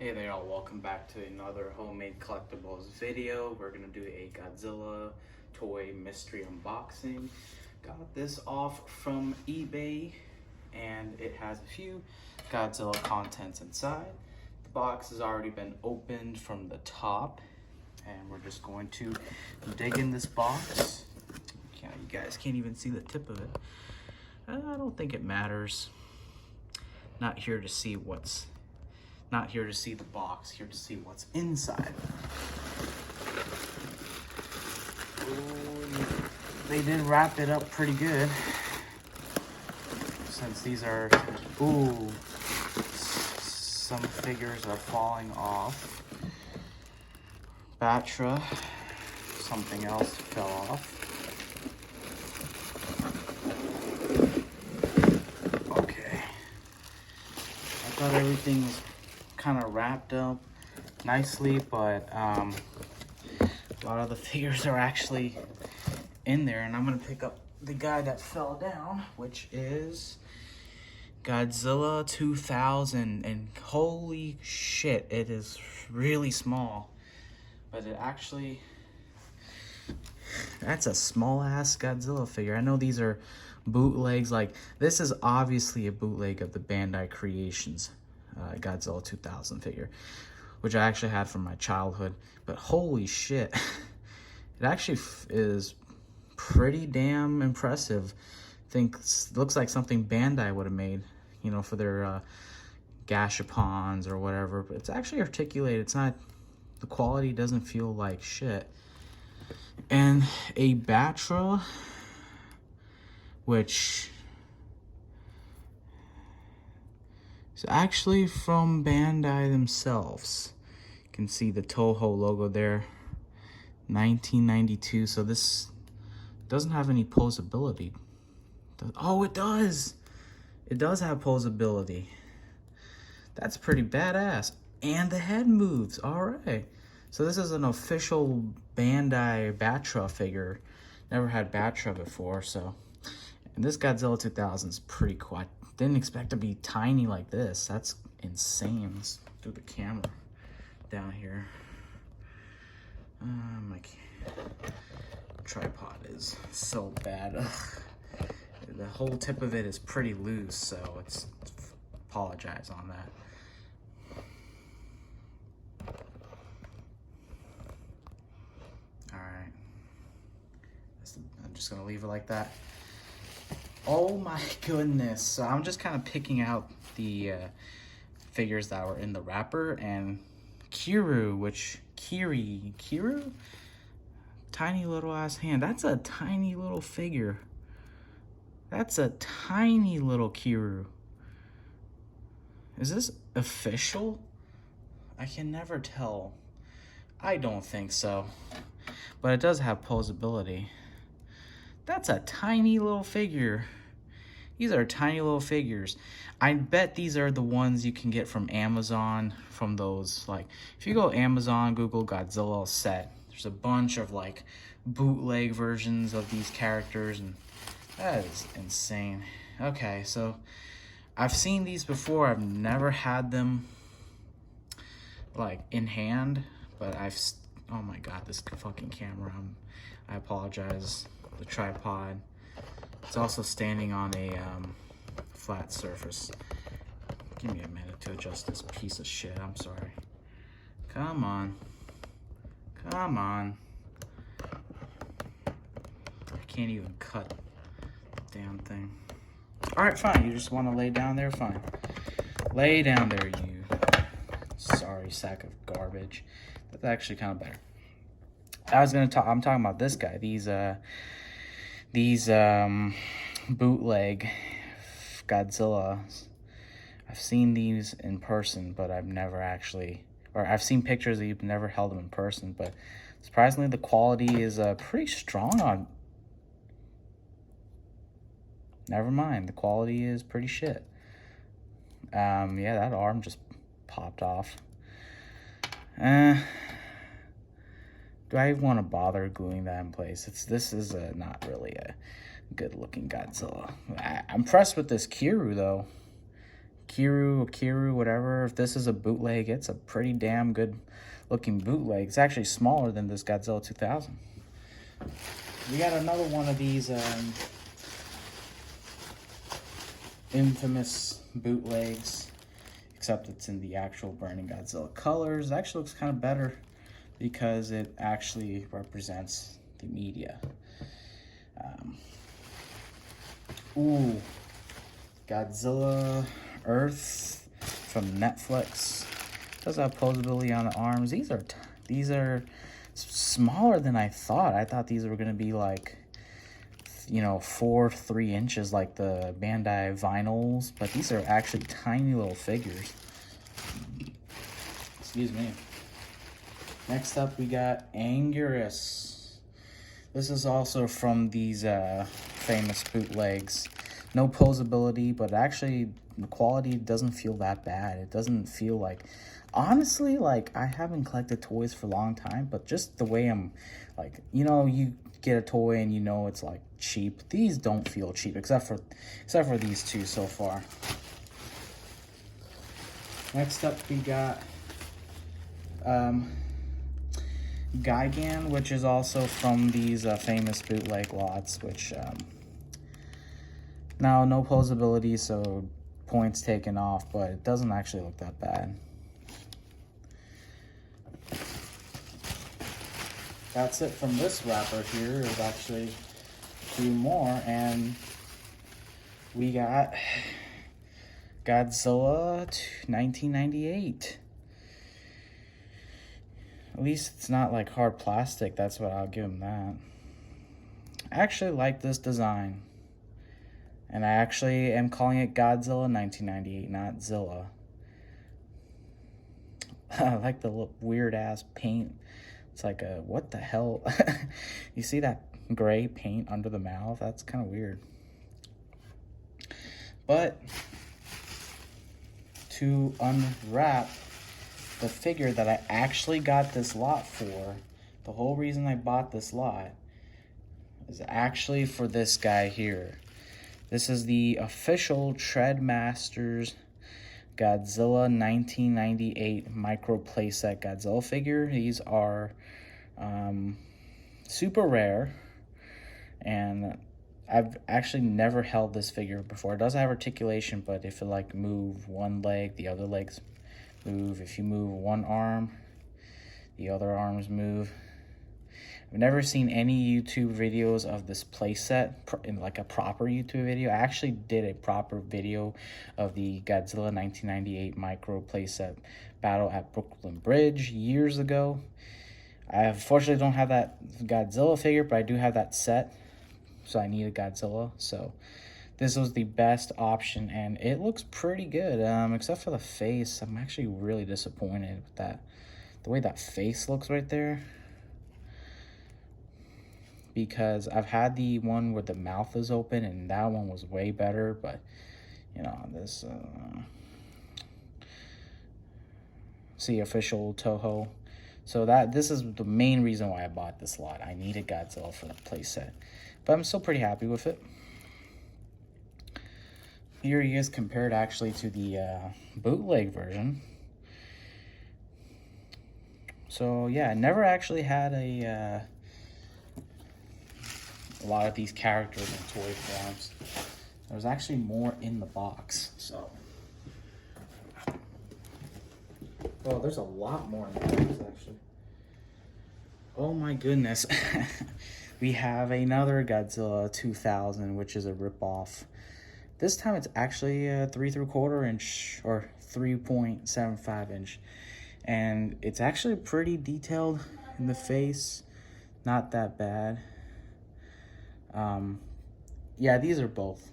Hey there all, welcome back to another homemade collectibles video. We're gonna do a Godzilla toy mystery unboxing. Got this off from eBay and it has a few Godzilla contents inside. The box has already been opened from the top and we're just going to dig in this box. You guys can't even see the tip of it. I don't think it matters. Not here to see the box, here to see what's inside. Ooh, they did wrap it up pretty good. Since these are, some figures are falling off. Battletrap, something else fell off. Okay. I thought everything was kind of wrapped up nicely, but a lot of the figures are actually in there, and I'm gonna pick up the guy that fell down, which is Godzilla 2000, and holy shit, it is really small, but it actually, that's a small ass Godzilla figure. I know these are bootlegs, like this is obviously a bootleg of the Bandai Creations Godzilla 2000 figure, which I actually had from my childhood, but holy shit, it actually is pretty damn impressive. Looks like something Bandai would have made, you know, for their gashapons or whatever, but it's actually articulated. It's not, the quality doesn't feel like shit. And a Battletrap, which it's actually from Bandai themselves. You can see the Toho logo there, 1992. So this doesn't have any posability. Oh, it does. It does have posability. That's pretty badass. And the head moves. All right. So this is an official Bandai Battletrap figure. Never had Battletrap before, so. And this Godzilla 2000 is pretty cool. I didn't expect to be tiny like this. That's insane. Let's do the camera down here. My tripod is so bad. Ugh. The whole tip of it is pretty loose, so it's apologize on that. All right. I'm just gonna leave it like that. Oh my goodness. So I'm just kind of picking out the figures that were in the wrapper, and Kiru, tiny little ass hand. That's a tiny little figure. That's a tiny little Kiru. Is this official? I can never tell. I don't think so, but it does have posability. That's a tiny little figure. These are tiny little figures. I bet these are the ones you can get from Amazon, from those, like, if you go Amazon, Google Godzilla set, there's a bunch of like bootleg versions of these characters, and that is insane. Okay, so I've seen these before. I've never had them like in hand, but oh my god, this fucking camera. I apologize. The tripod. It's also standing on a flat surface. Give me a minute to adjust this piece of shit. I'm sorry. Come on. Come on. I can't even cut the damn thing. Alright, fine. You just want to lay down there? Fine. Lay down there, you sorry sack of garbage. That's actually kind of better. I'm talking about this guy. These bootleg Godzillas. I've seen these in person, but I've never actually, or I've seen pictures of you've never held them in person, but surprisingly the quality is pretty strong on. Never mind, the quality is pretty shit. Yeah, that arm just popped off. Do I want to bother gluing that in place? This is not really a good looking Godzilla. I'm impressed with this Kiru though. Kiru, whatever. If this is a bootleg, it's a pretty damn good looking bootleg. It's actually smaller than this Godzilla 2000. We got another one of these infamous bootlegs, except it's in the actual Burning Godzilla colors. It actually looks kind of better because it actually represents the media. Ooh, Godzilla Earth from Netflix. Does have posability on the arms. These are smaller than I thought. I thought these were gonna be like, you know, 4-3 inches like the Bandai vinyls, but these are actually tiny little figures. Excuse me. Next up, we got Anguirus. This is also from these famous bootlegs. No posability, but actually the quality doesn't feel that bad. It doesn't feel like, honestly, like I haven't collected toys for a long time, but just the way I'm, like, you know, you get a toy and you know it's like cheap. These don't feel cheap, except for these two so far. Next up, we got Gigan, which is also from these famous bootleg lots, which now no posability, so points taken off, but it doesn't actually look that bad. That's it from this wrapper here. There's actually a few more, and we got Godzilla 1998. At least it's not like hard plastic. That's what I'll give him that. I actually like this design. And I actually am calling it Godzilla 1998, not Zilla. I like the weird ass paint. It's like a, what the hell? You see that gray paint under the mouth? That's kind of weird. But to unwrap the figure that I actually got this lot for, the whole reason I bought this lot is actually for this guy here. This is the official Treadmasters Godzilla 1998 micro playset Godzilla figure. These are super rare, and I've actually never held this figure before. It does have articulation, but if you like move one leg, the other legs move. If you move one arm, the other arms move. I've never seen any YouTube videos of this playset in like a proper YouTube video. I actually did a proper video of the Godzilla 1998 micro playset battle at Brooklyn Bridge years ago. I unfortunately don't have that Godzilla figure, but I do have that set, so I need a Godzilla. So this was the best option, and it looks pretty good, except for the face. I'm actually really disappointed with that. The way that face looks right there. Because I've had the one where the mouth is open, and that one was way better, but, you know, this, see, official Toho. So this is the main reason why I bought this lot. I needed Godzilla for the playset, but I'm still pretty happy with it. Here he is compared actually to the bootleg version. So yeah, I never actually had a lot of these characters in toy forms. There's actually more in the box, so. Oh, there's a lot more in the box, actually. Oh my goodness. We have another Godzilla 2000, which is a ripoff. This time it's actually a 3¾ inch or 3.75 inch. And it's actually pretty detailed in the face. Not that bad. Yeah, these are both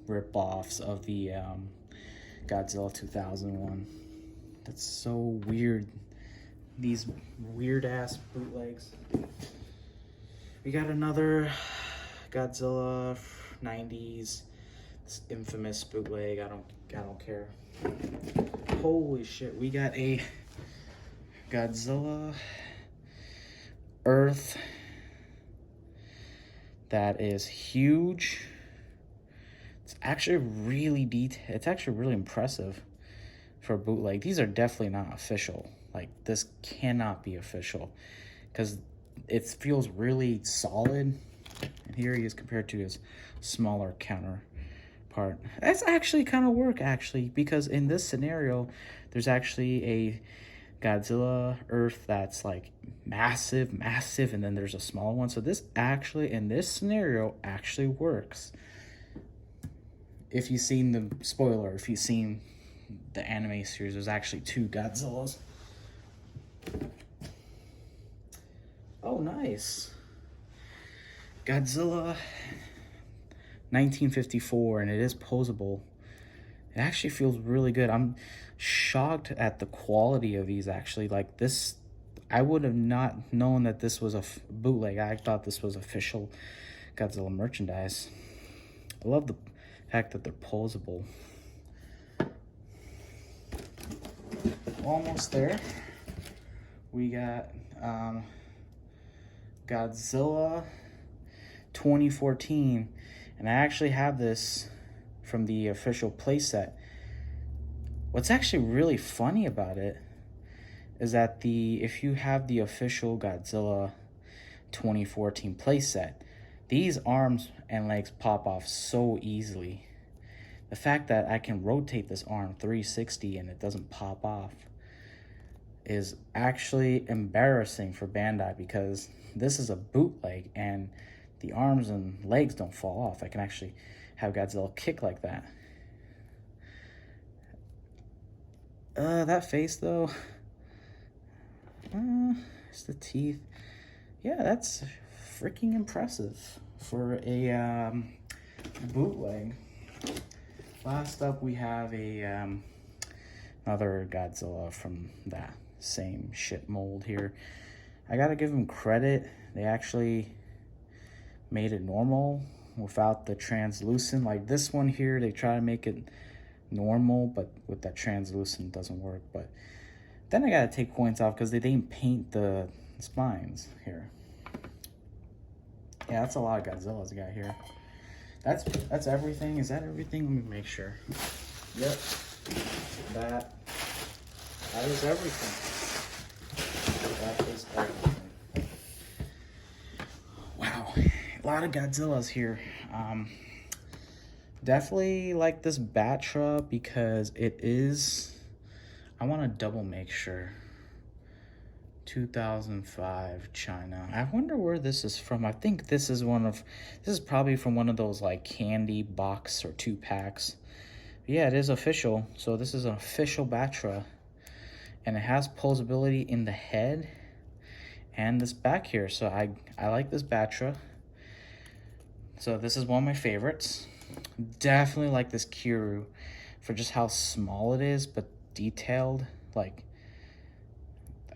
rip-offs of the Godzilla 2001. That's so weird. These weird-ass bootlegs. We got another Godzilla 90s, this infamous bootleg. I don't care. Holy shit, we got a Godzilla Earth that is huge. It's actually really detailed. It's actually really impressive for a bootleg. These are definitely not official. Like, this cannot be official because it feels really solid. And here he is compared to his smaller counterpart. That's actually kind of work, actually, because in this scenario, there's actually a Godzilla Earth that's like massive, and then there's a small one. So this actually, in this scenario, actually works. If you've seen the spoiler, if you've seen the anime series, there's actually 2 Godzillas. Oh, nice. Godzilla 1954, and it is posable. It actually feels really good. I'm shocked at the quality of these, actually. Like, this, I would have not known that this was a bootleg. I thought this was official Godzilla merchandise. I love the fact that they're posable. Almost there. We got Godzilla 2014, and I actually have this from the official playset. What's actually really funny about it is that if you have the official Godzilla 2014 playset, these arms and legs pop off so easily. The fact that I can rotate this arm 360 and it doesn't pop off is actually embarrassing for Bandai, because this is a bootleg and the arms and legs don't fall off. I can actually have Godzilla kick like that. That face though, it's the teeth. Yeah, that's freaking impressive for a bootleg. Last up, we have another Godzilla from that same shit mold here. I gotta give them credit. They actually made it normal without the translucent. Like this one here, they try to make it normal, but with that translucent doesn't work. But then I gotta take points off because they didn't paint the spines here. Yeah, that's a lot of Godzillas I got here. That's everything. Is that everything? Let me make sure. Yep. That is everything. That is everything. Wow. A lot of Godzillas here. Definitely like this Battletrap because it is, I want to double make sure. 2005 China. I wonder where this is from. I think this is probably from one of those like candy box or 2-packs. Yeah, it is official. So this is an official Battletrap, and it has posability in the head and this back here. So I like this Battletrap. So this is one of my favorites. Definitely like this Kiryu for just how small it is, but detailed. Like,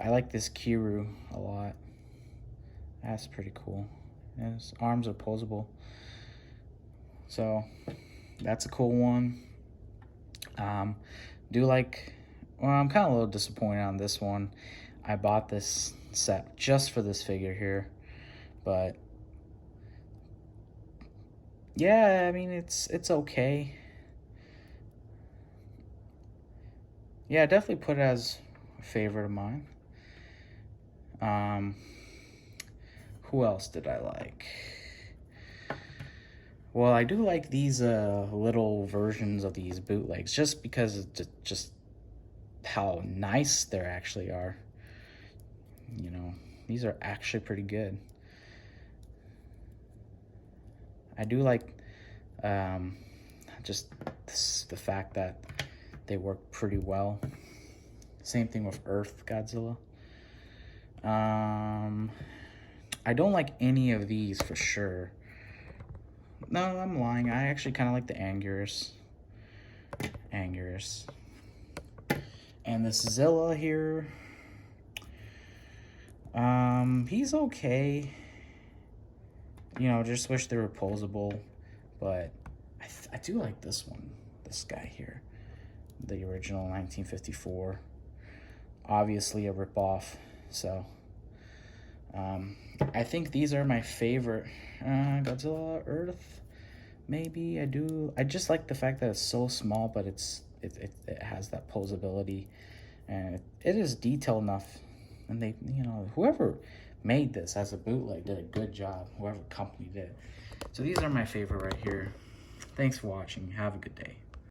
I like this Kiryu a lot. That's pretty cool. And his arms are posable. So that's a cool one. I'm kind of a little disappointed on this one. I bought this set just for this figure here, but yeah, I mean, it's okay. Yeah, I definitely put it as a favorite of mine. Who else did I like? Well, I do like these little versions of these bootlegs just because of just how nice they actually are. You know, these are actually pretty good. I do like just the fact that they work pretty well. Same thing with Earth Godzilla. I don't like any of these for sure. No, I'm lying. I actually kind of like the Anguirus. And this Zilla here. He's okay. You know, just wish they were posable. But I do like this one. This guy here. The original 1954. Obviously a ripoff. So, I think these are my favorite Godzilla Earth maybe. I just like the fact that it's so small, but it has that posability, and it is detailed enough. And they, you know, whoever made this as a bootleg did a good job. Whoever company did. So these are my favorite right here. Thanks for watching. Have a good day.